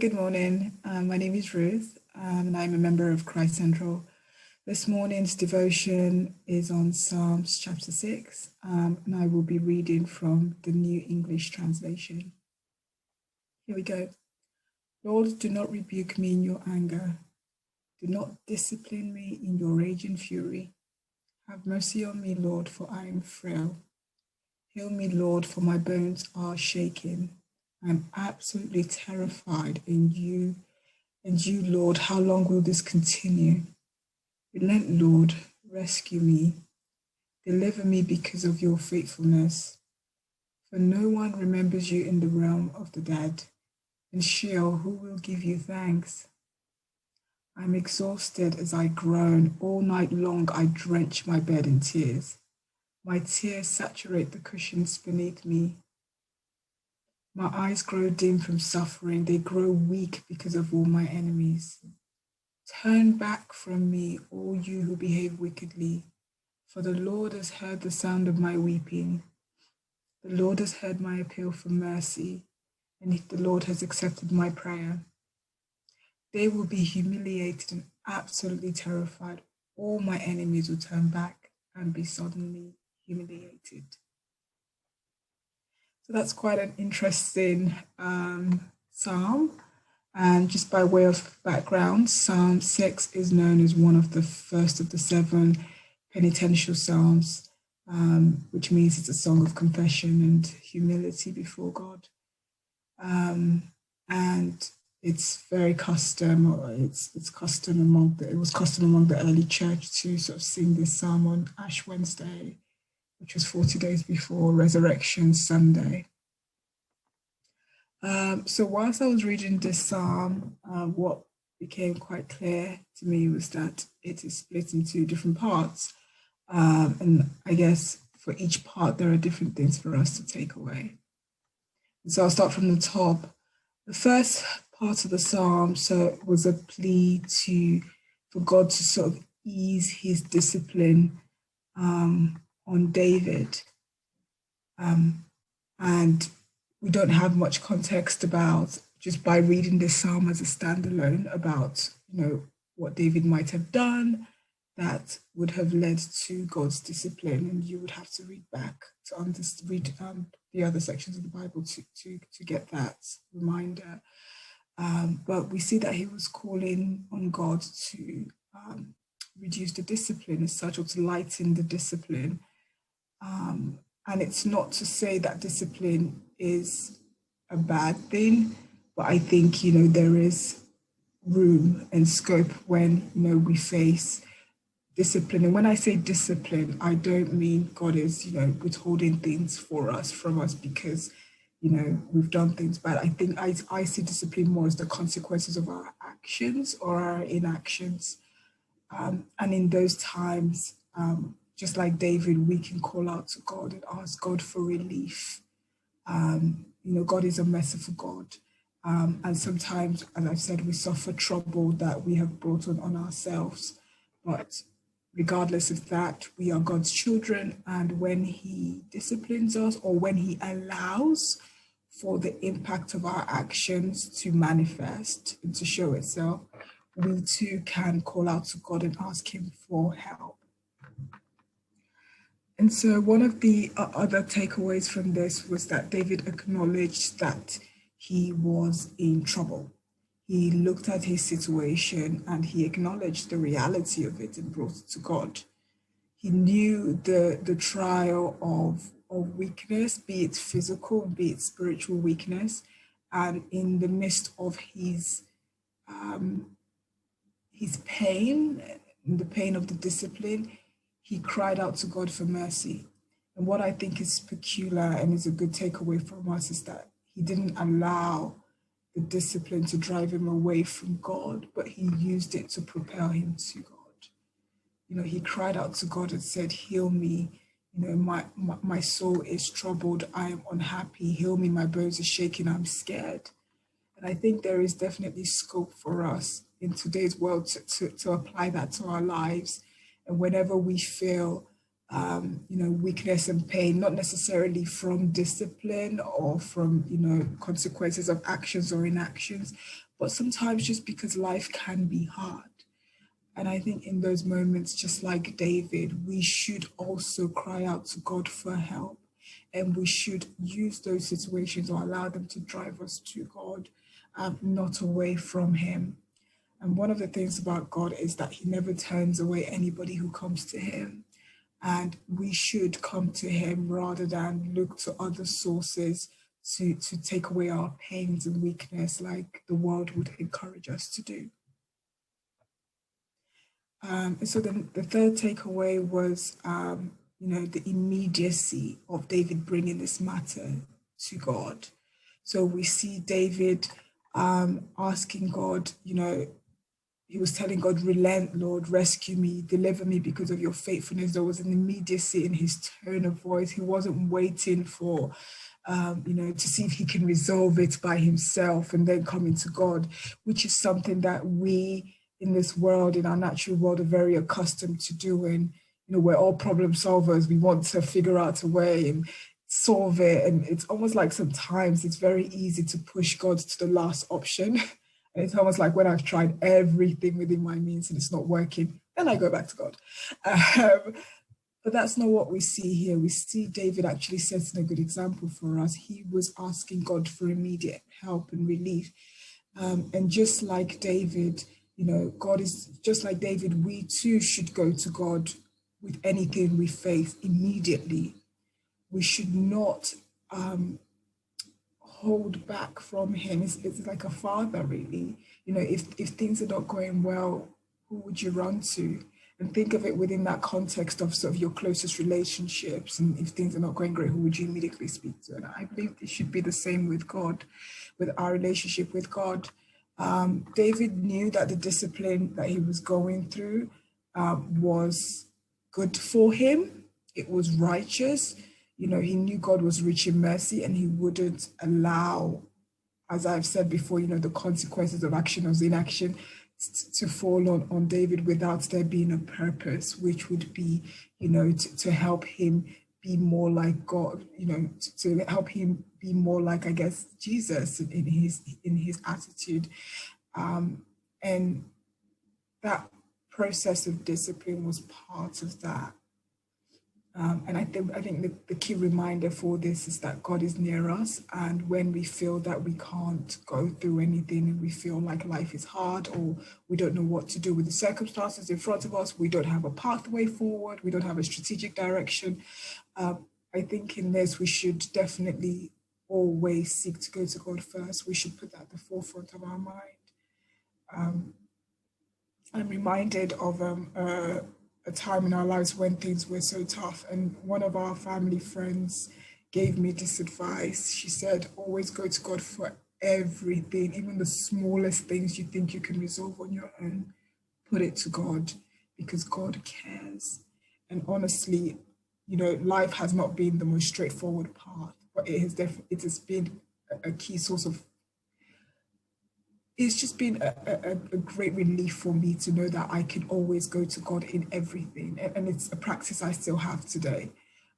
Good morning. My name is Ruth, and I'm a member of Christ Central. This morning's devotion is on Psalms chapter 6, and I will be reading from the New English Translation. Here we go. Lord, do not rebuke me in your anger. Do not discipline me in your raging fury. Have mercy on me, Lord, for I am frail. Heal me, Lord, for my bones are shaking. I'm absolutely terrified in you. And you, Lord, how long will this continue? Relent, Lord, rescue me. Deliver me because of your faithfulness. For no one remembers you in the realm of the dead. And Sheol, who will give you thanks? I'm exhausted as I groan. All night long I drench my bed in tears. My tears saturate the cushions beneath me. My eyes grow dim from suffering. They grow weak because of all my enemies. Turn back from me, all you who behave wickedly, for the Lord has heard the sound of my weeping. The Lord has heard my appeal for mercy, and the Lord has accepted my prayer. They will be humiliated and absolutely terrified. All my enemies will turn back and be suddenly humiliated. So that's quite an interesting psalm. And just by way of background, Psalm 6 is known as one of the first of the 7 penitential psalms, which means it's a song of confession and humility before God. And it's very custom, or it was custom among the early church to sort of sing this psalm on Ash Wednesday, which was 40 days before Resurrection Sunday. So whilst I was reading this psalm, what became quite clear to me was that it is split into different parts. And I guess for each part, there are different things for us to take away. So I'll start from the top. The first part of the psalm was a plea for God to sort of ease his discipline on David. And we don't have much context about, just by reading this psalm as a standalone, about what David might have done that would have led to God's discipline, and you would have to read back to read the other sections of the Bible to get that reminder. But we see that he was calling on God to reduce the discipline as such, or to lighten the discipline. And it's not to say that discipline is a bad thing, but I think, there is room and scope when, we face discipline. And when I say discipline, I don't mean God is, withholding things from us because, we've done things bad. I think I see discipline more as the consequences of our actions or our inactions. And in those times, just like David, we can call out to God and ask God for relief. God is a merciful God. And sometimes, as I've said, we suffer trouble that we have brought on ourselves. But regardless of that, we are God's children. And when he disciplines us, or when he allows for the impact of our actions to manifest and to show itself, we too can call out to God and ask him for help. And so one of the other takeaways from this was that David acknowledged that he was in trouble. He looked at his situation and he acknowledged the reality of it and brought it to God. He knew the trial of weakness, be it physical, be it spiritual weakness. And in the midst of his pain, the pain of the discipline, he cried out to God for mercy. And what I think is peculiar and is a good takeaway from us is that he didn't allow the discipline to drive him away from God, but he used it to propel him to God. He cried out to God and said, heal me. My soul is troubled. I am unhappy. Heal me. My bones are shaking. I'm scared. And I think there is definitely scope for us in today's world to apply that to our lives. And whenever we feel, weakness and pain, not necessarily from discipline or from, consequences of actions or inactions, but sometimes just because life can be hard. And I think in those moments, just like David, we should also cry out to God for help. And we should use those situations or allow them to drive us to God, not away from Him. And one of the things about God is that He never turns away anybody who comes to Him. And we should come to Him rather than look to other sources to take away our pains and weakness, like the world would encourage us to do. And so the third takeaway was, the immediacy of David bringing this matter to God. So we see David asking God, he was telling God, relent, Lord, rescue me, deliver me because of your faithfulness. There was an immediacy in his tone of voice. He wasn't waiting for, to see if he can resolve it by himself and then coming to God, which is something that we in this world, in our natural world, are very accustomed to doing. We're all problem solvers. We want to figure out a way and solve it. And it's almost like sometimes it's very easy to push God to the last option. And it's almost like when I've tried everything within my means and it's not working, then I go back to God. But that's not what we see here. We see David actually setting a good example for us. He was asking God for immediate help and relief. And just like David, God is just like David, we too should go to God with anything we face immediately. We should not hold back from Him. It's like a father, really. If things are not going well, who would you run to? And think of it within that context of sort of your closest relationships. And if things are not going great, who would you immediately speak to? And I believe it should be the same with God, with our relationship with God. David knew that the discipline that he was going through was good for him. It was righteous. He knew God was rich in mercy and He wouldn't allow, as I've said before, the consequences of action or inaction to fall on David without there being a purpose, which would be, to help him be more like God, to help him be more like, I guess, Jesus in his attitude. And that process of discipline was part of that. And I think the key reminder for this is that God is near us. And when we feel that we can't go through anything and we feel like life is hard or we don't know what to do with the circumstances in front of us, we don't have a pathway forward, we don't have a strategic direction. I think in this, we should definitely always seek to go to God first. We should put that at the forefront of our mind. I'm reminded of a time in our lives when things were so tough, and one of our family friends gave me this advice. She said, always go to God for everything, even the smallest things you think you can resolve on your own. Put it to God because God cares. And honestly, life has not been the most straightforward path, but it has been a key source of, it's just been a great relief for me to know that I can always go to God in everything. And it's a practice I still have today.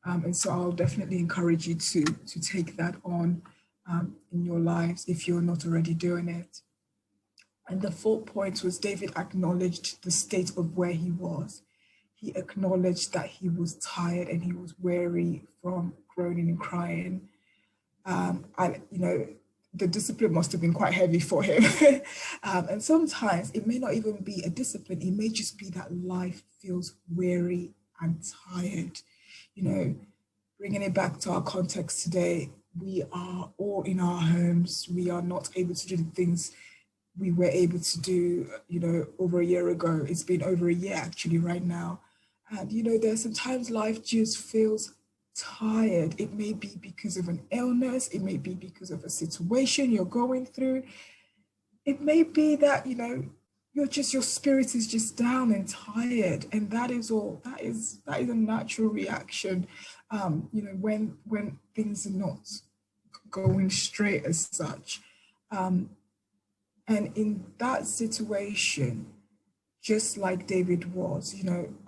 And so I'll definitely encourage you to take that on in your lives if you're not already doing it. And the fourth point was David acknowledged the state of where he was. He acknowledged that he was tired and he was weary from groaning and crying. The discipline must have been quite heavy for him. And sometimes it may not even be a discipline. It may just be that life feels weary and tired. Bringing it back to our context today, we are all in our homes. We are not able to do the things we were able to do, over a year ago. It's been over a year actually right now. And, there's sometimes life just feels tired. It may be because of an illness. It may be because of a situation you're going through. It may be that, your spirit is just down and tired. And that is all, that is a natural reaction, when things are not going straight as such. And in that situation, just like David was,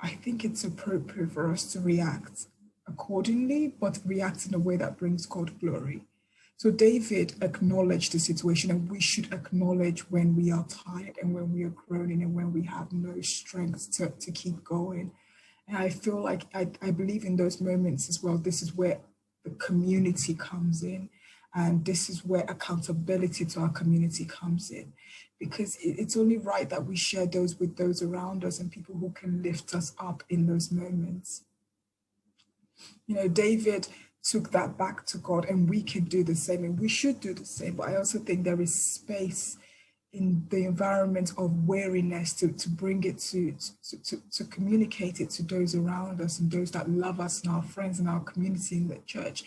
I think it's appropriate for us to react accordingly, but react in a way that brings God glory. So David acknowledged the situation, and we should acknowledge when we are tired and when we are groaning and when we have no strength to keep going. And I feel like I believe in those moments as well. This is where the community comes in. And this is where accountability to our community comes in. Because it's only right that we share those with those around us and people who can lift us up in those moments. You know, David took that back to God, and we can do the same, and we should do the same. But I also think there is space in the environment of weariness to bring it to communicate it to those around us and those that love us and our friends and our community in the church,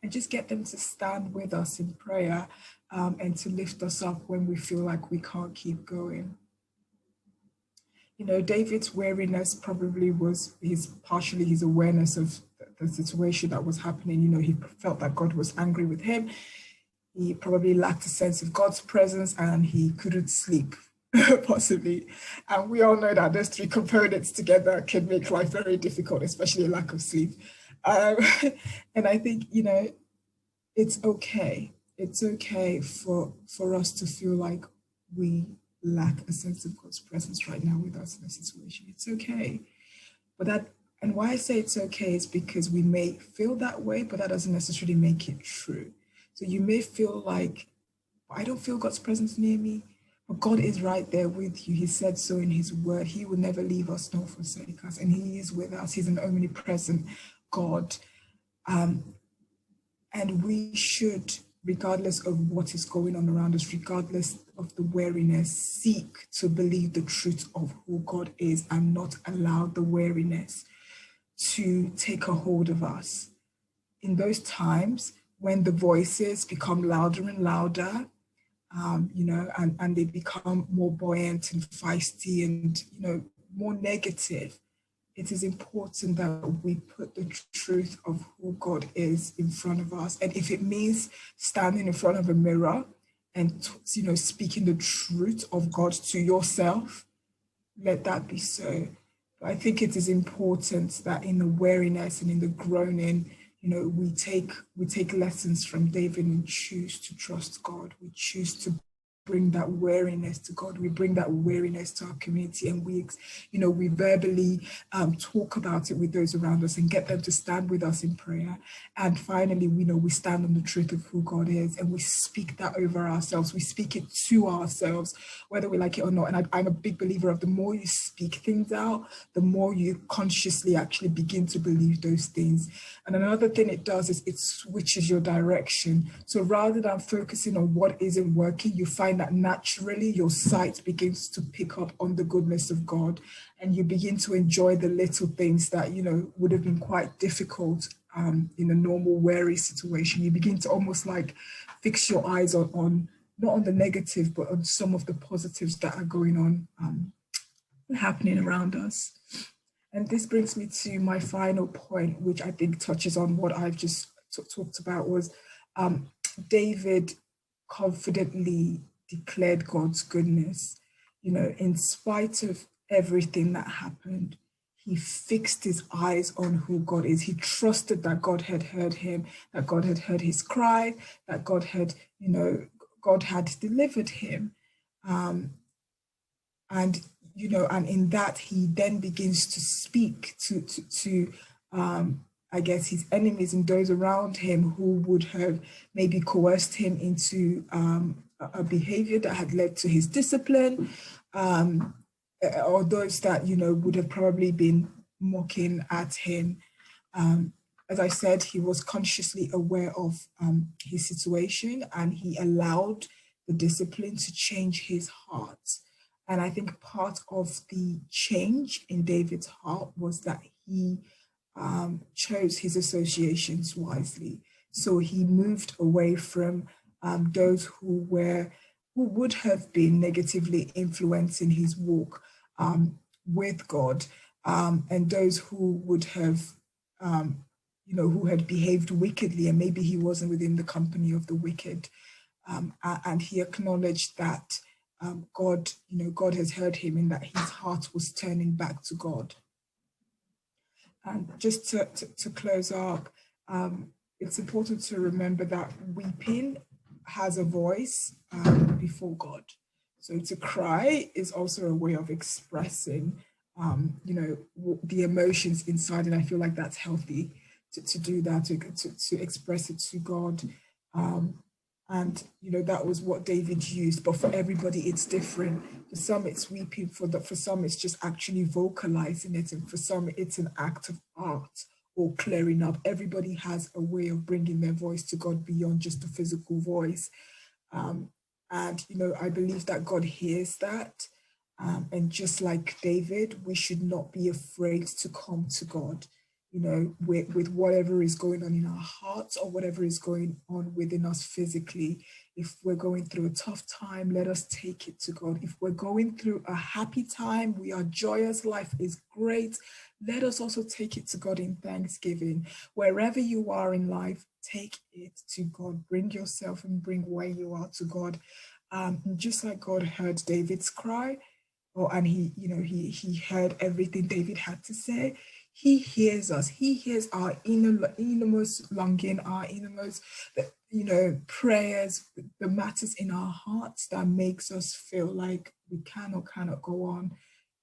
and just get them to stand with us in prayer, and to lift us up when we feel like we can't keep going. You know, David's weariness probably was partially his awareness of the situation that was happening. You know, he felt that God was angry with him. He probably lacked a sense of God's presence, and he couldn't sleep, possibly. And we all know that those three components together can make life very difficult, especially a lack of sleep. Um, and I think, you know, it's okay. It's okay for us to feel like we lack a sense of God's presence right now with us in a situation. It's okay. But that, and why I say it's okay is because we may feel that way, but that doesn't necessarily make it true. So you may feel like, I don't feel God's presence near me, but God is right there with you. He said so in his word. He will never leave us nor forsake us, and he is with us. He's an omnipresent God. And we should, regardless of what is going on around us, regardless of the weariness, seek to believe the truth of who God is and not allow the weariness to take a hold of us. In those times when the voices become louder and louder, you know, and they become more buoyant and feisty and, you know, more negative, it is important that we put the truth of who God is in front of us. And if it means standing in front of a mirror and, you know, speaking the truth of God to yourself, let that be so. But I think it is important that in the weariness and in the groaning, you know, we take lessons from David and choose to trust God. We choose to bring that weariness to God. We bring that weariness to our community, and we, you know, we verbally talk about it with those around us and get them to stand with us in prayer. And finally, we know we stand on the truth of who God is, and we speak that over ourselves. We speak it to ourselves, whether we like it or not. And I'm a big believer of the more you speak things out, the more you consciously actually begin to believe those things. And another thing it does is it switches your direction. So rather than focusing on what isn't working, you find that naturally your sight begins to pick up on the goodness of God, and you begin to enjoy the little things that, you know, would have been quite difficult in a normal weary situation. You begin to almost like fix your eyes on not on the negative, but on some of the positives that are going on happening around us. And this brings me to my final point, which I think touches on what I've just talked about, was David confidently declared God's goodness. You know, in spite of everything that happened, he fixed his eyes on who God is. He trusted that God had heard him, that God had heard his cry, that God had, you know, God had delivered him. And, you know, and in that he then begins to speak to I guess his enemies and those around him who would have maybe coerced him into a behavior that had led to his discipline, or those that, you know, would have probably been mocking at him. As I said, he was consciously aware of his situation, and he allowed the discipline to change his heart. And I think part of the change in David's heart was that he chose his associations wisely. So he moved away from those who would have been negatively influencing his walk with God, and those who would have, you know, who had behaved wickedly, and maybe he wasn't within the company of the wicked. And he acknowledged that God, you know, God has heard him, and that his heart was turning back to God. And just to close up, it's important to remember that weeping has a voice before God. So to cry is also a way of expressing, the emotions inside, and I feel like that's healthy to do that, to express it to God. Um, and that was what David used, but for everybody it's different. For some it's weeping, for some it's just actually vocalizing it, and for some it's an act of art or clearing up. Everybody has a way of bringing their voice to God beyond just the physical voice. um, and I believe that God hears that. And just like David, we should not be afraid to come to God, with whatever is going on in our hearts or whatever is going on within us physically. If we're going through a tough time, let us take it to God. If we're going through a happy time, we are joyous, life is great, let us also take it to God in thanksgiving. Wherever you are in life, take it to God. Bring yourself and bring where you are to God. Just like God heard David's cry, and he heard everything David had to say. He hears us. He hears our innermost longing, our innermost, prayers, the matters in our hearts that makes us feel like we can or cannot go on.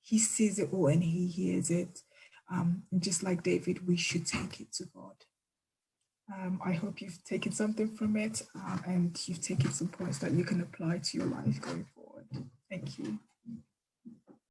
He sees it all and he hears it. And just like David, we should take it to God. I hope you've taken something from it, and you've taken some points that you can apply to your life going forward. Thank you.